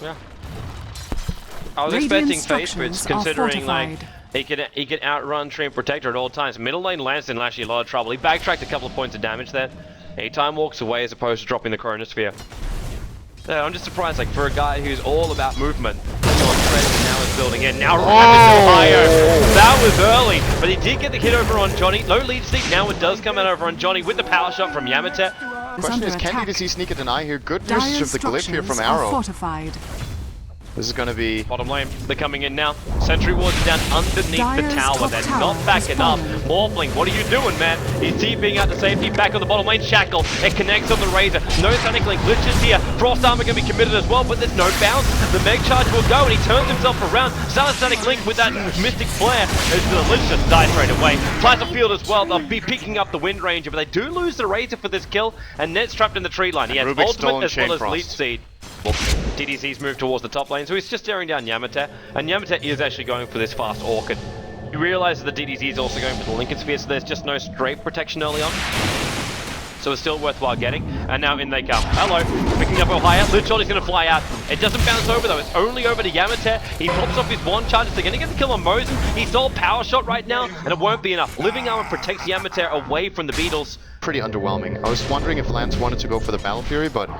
Yeah. I was expecting Facebooks, considering like he can outrun Treant Protector at all times. Middle lane Lance in actually a lot of trouble. He backtracked a couple of points of damage there. He time walks away as opposed to dropping the Chronosphere. Yeah, I'm just surprised, like for a guy who's all about movement, now is building in. Now Ohio. That was early, but he did get the hit over on Johnny. Low lead sneak. Now it does come out over on Johnny with the power shot from Yamateh. Question is, can DDC sneak a deny here? Good usage of the glyph here from Arrow. This is going to be... Bottom lane, they're coming in now. Sentry wards are down underneath the tower. They're not backing up. Morphling, what are you doing, man? He's TPing out to safety, back on the bottom lane. Shackle, it connects on the Razor. No Sonic Link, glitches here. Frost Armor going to be committed as well, but there's no bounce. The Meg Charge will go, and he turns himself around. Starts Sonic Link with that Mystic Flare. The Lich just dies straight away. Plasma Field as well, they'll be picking up the Wind Ranger, but they do lose the Razor for this kill, and Ned's trapped in the tree line. He has Ultimate as well as Leech Seed. Well, DDC's moved towards the top lane, so he's just staring down Yamateh, and Yamateh is actually going for this fast Orchid. You realize that the DDC is also going for the Lincoln Sphere, so there's just no straight protection early on. So it's still worthwhile getting, and now in they come. Hello, picking up Ohio. Lich Shot is going to fly out. It doesn't bounce over though, it's only over to Yamateh. He pops off his one charge, they're going to get the kill on Mosin. He's all power shot right now, and it won't be enough. Living Armor protects Yamateh away from the Beatles. Pretty underwhelming. I was wondering if Lance wanted to go for the Battle Fury, but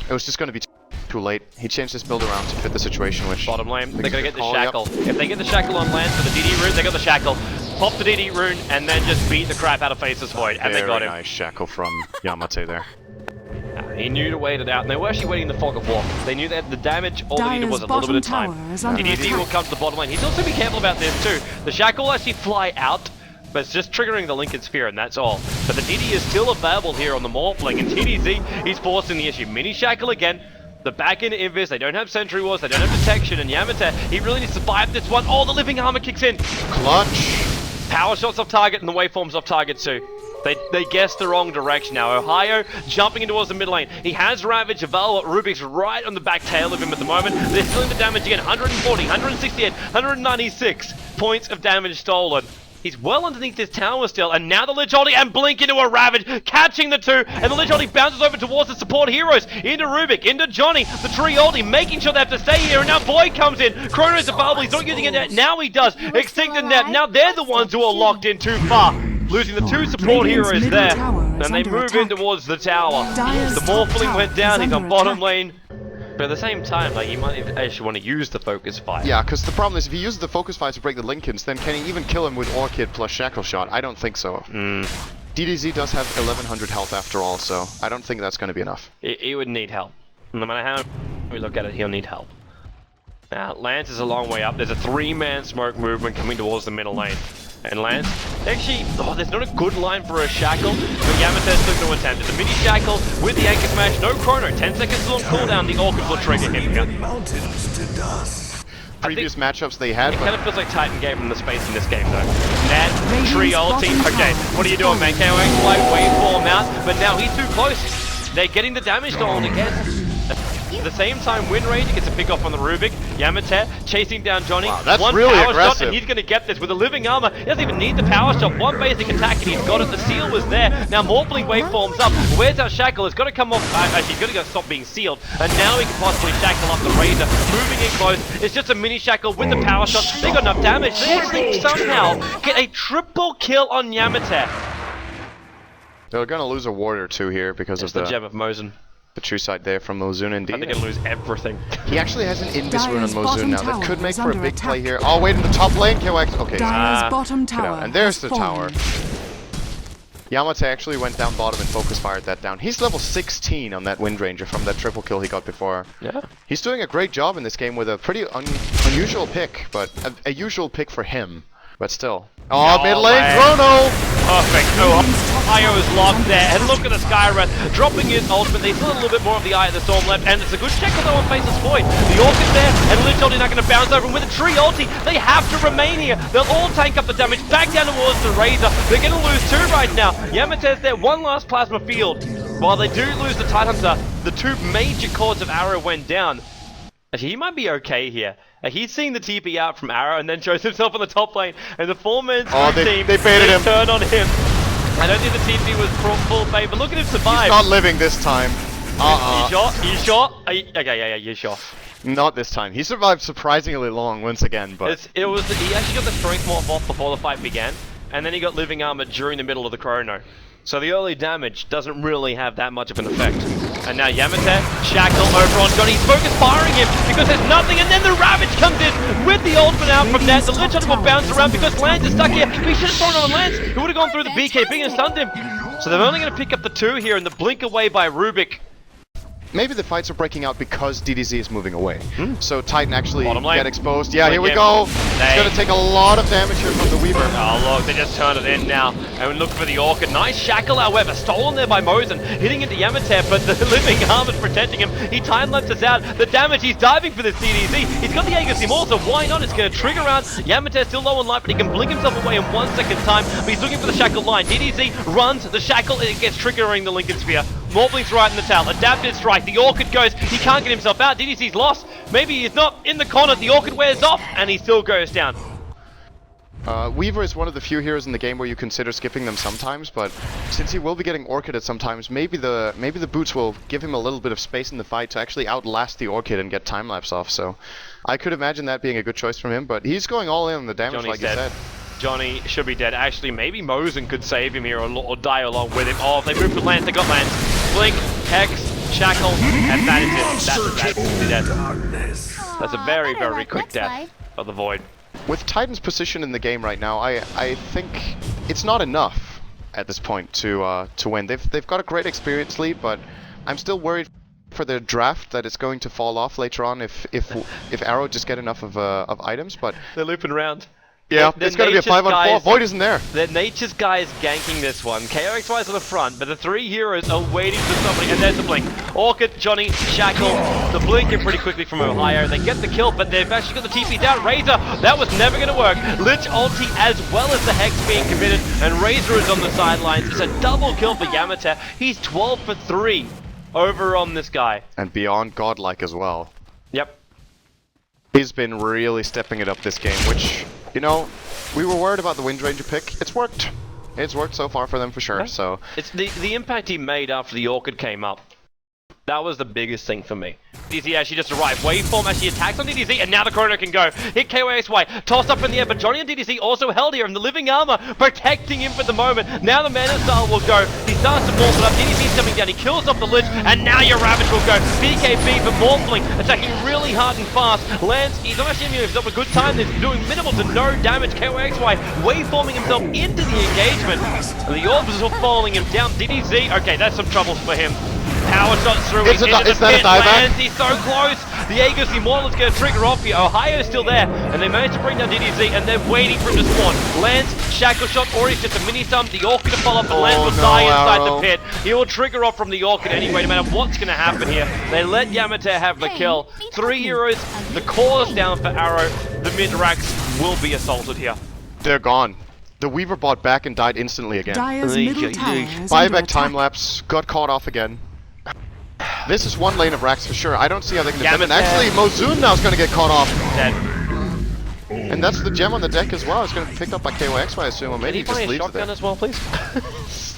it was just going to be too late. He changed his build around to fit the situation, which... Bottom lane, they're going to get the Shackle. Yep. If they get the Shackle on Lance for the DD rune, they got the Shackle. Pop the DD rune, and then just beat the crap out of Faceless Void, and they got him. Very nice Shackle from Yamateh there. He knew to wait it out, and they were actually waiting the Fog of War. They knew that the damage, all they needed was a little bit of time. DDC will come to the bottom lane. He's also be careful about this too. The Shackle will actually fly out, but it's just triggering the Lincoln Sphere, and that's all. But the DD is still available here on the Morphling, and TDC, he's forcing the issue. Mini Shackle again. The back end Invis, they don't have Sentry Wars, they don't have Detection, and Yamateh, he really needs to survive this one. Oh, the Living Armor kicks in. Clutch. Power shots off target, and the waveforms off target too. They guessed the wrong direction now. Ohio jumping in towards the mid lane. He has Ravage available. Rubik's right on the back tail of him at the moment. They're stealing the damage again. 140, 168, 196 points of damage stolen. He's well underneath this tower still, and now the Lich Ulti and Blink into a Ravage, catching the two, and the Lich Ulti bounces over towards the support heroes, into Rubik, into Johnny, the Tree Ulti, making sure they have to stay here, and now Void comes in, Chrono's available, he's not using it yet, now he does, Extincted Net, now they're the ones who are locked in too far, losing the two support heroes there, and they move in towards the tower. The Morphling went down, he's on bottom lane. But at the same time, like, you might actually want to use the Focus Fire. Yeah, because the problem is if he uses the Focus Fire to break the Lincolns, then can he even kill him with Orchid plus Shackle Shot? I don't think so. DDZ does have 1100 health after all, so I don't think that's going to be enough. He would need help. No matter how we look at it, he'll need help. Now, Lance is a long way up. There's a 3-man smoke movement coming towards the middle lane. And Lance, actually, there's not a good line for a Shackle, but Yamateh's still going to attempt it. The mini Shackle with the Anchor Smash, no Chrono, 10 seconds still on cooldown, the Orchid will trigger him here. Previous matchups they had, it kind of feels like Titan gave him the space in this game though. Nat, Tree Ulti, okay, what are you doing, man? KO Flight, waveform out, but now he's too close. They're getting the damage stolen again. At the same time, Wind Ranger gets a pick off on the Rubik. Yamateh chasing down Johnny. Wow, that's one really power aggressive. shot, and he's going to get this with a Living Armor. He doesn't even need the power shot. One basic attack, and he's got it. The seal was there. Now Morphling waveforms up. Where's our Shackle? It's got to come off. Actually, he's got to go stop being sealed. And now he can possibly Shackle up the Razor. Moving in close. It's just a mini Shackle with the power shot. They got enough damage. They actually somehow get a triple kill on Yamateh. They're going to lose a ward or two here because of the Gem of Mosin. The true side there from Mozun indeed. They're going to lose everything. He actually has an Invis rune on Mozun now. That could make for a big play here. Oh, wait, in the top lane, KOX. Okay. Bottom tower And there's the tower. Yamateh actually went down bottom and focus fired that down. He's level 16 on that Wind Ranger from that triple kill he got before. Yeah. He's doing a great job in this game with a pretty unusual pick, but a usual pick for him. But still. Oh, mid lane, Chrono! Perfect. Ohio is locked there, and look at the Skywrath dropping his ultimate. They still have a little bit more of the Eye of the Storm left, and it's a good check on that one Faceless Void. The Orchid there, and Lich Ulti not going to bounce over, and with a Tree Ulti, they have to remain here. They'll all tank up the damage, back down towards the Razor. They're going to lose two right now. Yamateh's there, one last Plasma Field. While they do lose the Tidehunter, the two major cores of Arrow went down. Actually, he might be okay here. He's seeing the TP out from Arrow and then shows himself on the top lane. And the 4-man team, they baited him. Turn on him. I don't think the TP was full bait, but look at him survive. He's not living this time. You sure? You sure? Okay, yeah, you're sure. Not this time. He survived surprisingly long once again, but... He actually got the strength morph off before the fight began, and then he got living armor during the middle of the chrono. So the early damage doesn't really have that much of an effect. And now Yamateh, Shackle over on Johnny. He's focus firing him because there's nothing, and then the Ravage comes in with the ultimate out from that. The Lich Hunter will bounce around because Lance is stuck here. He should have thrown on Lance. He would have gone through the BKB and stunned him. So they're only going to pick up the 2 here, and the blink away by Rubik. Maybe the fights are breaking out because DDZ is moving away. So Titan actually Bottom get exposed. Yeah, here we game. go. It's going to take a lot of damage here from the Weaver. Oh look, they just turned it in now. And we look for the Orchid. Nice Shackle, however, stolen there by Mosen. Hitting into Yamateh, but the living armor's protecting him. He time-lapses out the damage. He's diving for this DDZ. He's got the Aegis Immortal, so why not? It's going to trigger around. Yamateh's still low on life, but he can blink himself away in 1 second time. But he's looking for the Shackle line. DDZ runs the Shackle, and it gets triggering the Lincoln Sphere. Morbling's right in the tail. Adapted strike. The Orchid goes. He can't get himself out. DDZ's lost. Maybe he's not in the corner. The Orchid wears off, and he still goes down. Weaver is one of the few heroes in the game where you consider skipping them sometimes, but since he will be getting Orchided sometimes, maybe the boots will give him a little bit of space in the fight to actually outlast the Orchid and get time-lapse off. So I could imagine that being a good choice from him, but he's going all in on the damage. Johnny's like you dead. said. Johnny should be dead. Actually, maybe Mosen could save him here or die along with him. Oh, if they move for Lance, they got Lance. Blink, Hex, Shackle, and that is it. That's death. That's a very, very quick death of the Void. With Titan's position in the game right now, I think it's not enough at this point to win. They've got a great experience lead, but I'm still worried for their draft that it's going to fall off later on if Arrow just get enough of items. But they're looping around. Yeah, it's going to be a 5-on-4. Void isn't there. The Nature's guy is ganking this one. KOXY is on the front, but the 3 heroes are waiting for somebody. And there's the blink. Orchid, Johnny, Shackle. The blink in pretty quickly from Ohio. They get the kill, but they've actually got the TP down. Razor, that was never going to work. Lich ulti as well as the Hex being committed. And Razor is on the sidelines. It's a double kill for Yamateh. He's 12 for 3 over on this guy. And beyond godlike as well. Yep. He's been really stepping it up this game, which... You know, we were worried about the Windranger pick. It's worked. It's worked so far for them for sure. So it's the impact he made after the Orchid came up. That was the biggest thing for me. DDZ actually just arrived. Waveform actually attacks on DDZ, and now the Chrono can go. Hit KOXY, tossed up in the air, but Johnny and DDZ also held here, and the living armor protecting him for the moment. Now the Mana Style will go. He starts to morph it up. DDZ's coming down. He kills off the Lich, and now your Ravage will go. BKB for Morphling, attacking really hard and fast. Lance, he's not actually having himself a good time. He's doing minimal to no damage. KOXY waveforming himself into the engagement. And the orbs are falling him down. DDZ, okay, that's some troubles for him. Power shots through. Is that a dieback? He's so close. The Aegis Immortal is going to trigger off here. Ohio's still there, and they managed to bring down DDZ, and they're waiting for him to spawn. Lance, Shackle shot, or he's just a mini sum. The Orchid to follow up, but Lance will die inside the pit. He will trigger off from the Orchid anyway, no matter what's going to happen here. They let Yamateh have the kill. 3 heroes, the core is down for Arrow. The mid-racks will be assaulted here. They're gone. The Weaver bought back and died instantly again. Buyback time-lapse, got caught off again. This is one lane of racks for sure. I don't see how they can defend it. Actually, Mozoon now is going to get caught off. Dead. And that's the gem on the deck as well. It's going to be picked up by KOXY, I assume, or maybe he just leaves it there. As well, please?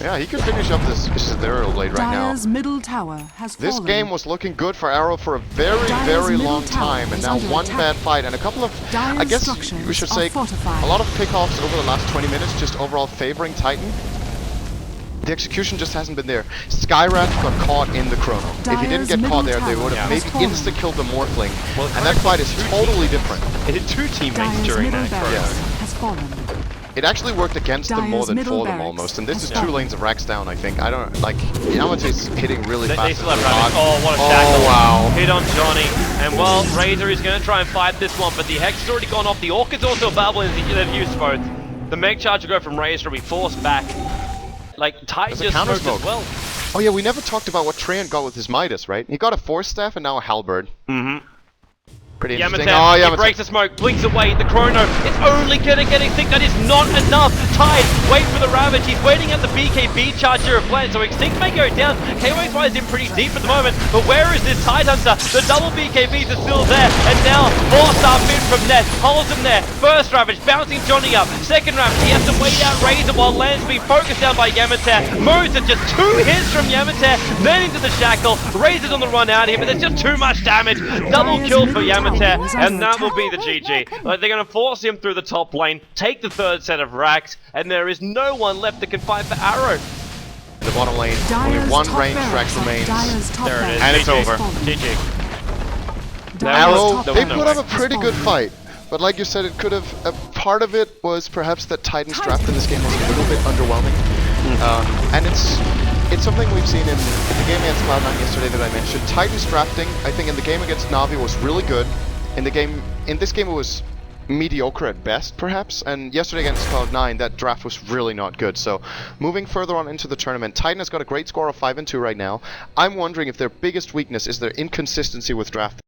Yeah, he could finish up this Arrow blade right now. Middle tower has this game was looking good for Arrow for a very, very long time, and now one bad fight and a couple of, I guess we should say, a lot of pickoffs over the last 20 minutes, just overall favoring Titan. The execution just hasn't been there. Skywrath got caught in the chrono. If he didn't get caught there, they would have maybe insta-killed the Morphling. Well, and that fight is totally different. It hit 2 teammates during that chrono. It actually worked against them more than for them almost. And this is 2 lanes of racks down, I think. I don't, like, Yamateh's hitting really fast. They still have Ravage. Oh, what a shackle. Wow. Hit on Johnny. And well, Razor is going to try and fight this one, but the Hex has already gone off. The Orchid's also available, and they've used both. The Meg Charge will go from Razor, will be forced back. Like, Titan just smoked as well. Oh yeah, we never talked about what Treant got with his Midas, right? He got a Force Staff and now a Halberd. Mm-hmm. Pretty interesting. Yamateh, he Yamateh. breaks the smoke, blinks away, the chrono, it's only gonna get extinct, that is not enough. Tide, wait for the Ravage, he's waiting at the BKB charger of Blend, so extinct may go down. KOXY is in pretty deep at the moment, but where is this Tide Hunter? The double BKBs are still there, and now 4-star mid from Net, holds him there. First Ravage, bouncing Johnny up. Second Ravage, he has to wait out Razor while Land's being focused down by Yamateh. Modes are just 2 hits from Yamateh, then into the Shackle. Razor's on the run out here, but there's just too much damage. Double kill for Yamateh. And that will be the GG. Like, they're going to force him through the top lane, take the third set of racks, and there is no one left that can fight for Arrow. The bottom lane, only one range track remains. There it is. And it's over. GG. Arrow, they put up a pretty good fight. But like you said, it could have... part of it was perhaps that Titan's draft in this game was a little bit underwhelming. And it's something we've seen in the game against Cloud9 yesterday that I mentioned. Titan's drafting, I think in the game against Na'Vi was really good. In this game it was mediocre at best, perhaps. And yesterday against Cloud9, that draft was really not good. So moving further on into the tournament, Titan has got a great score of 5-2 right now. I'm wondering if their biggest weakness is their inconsistency with draft.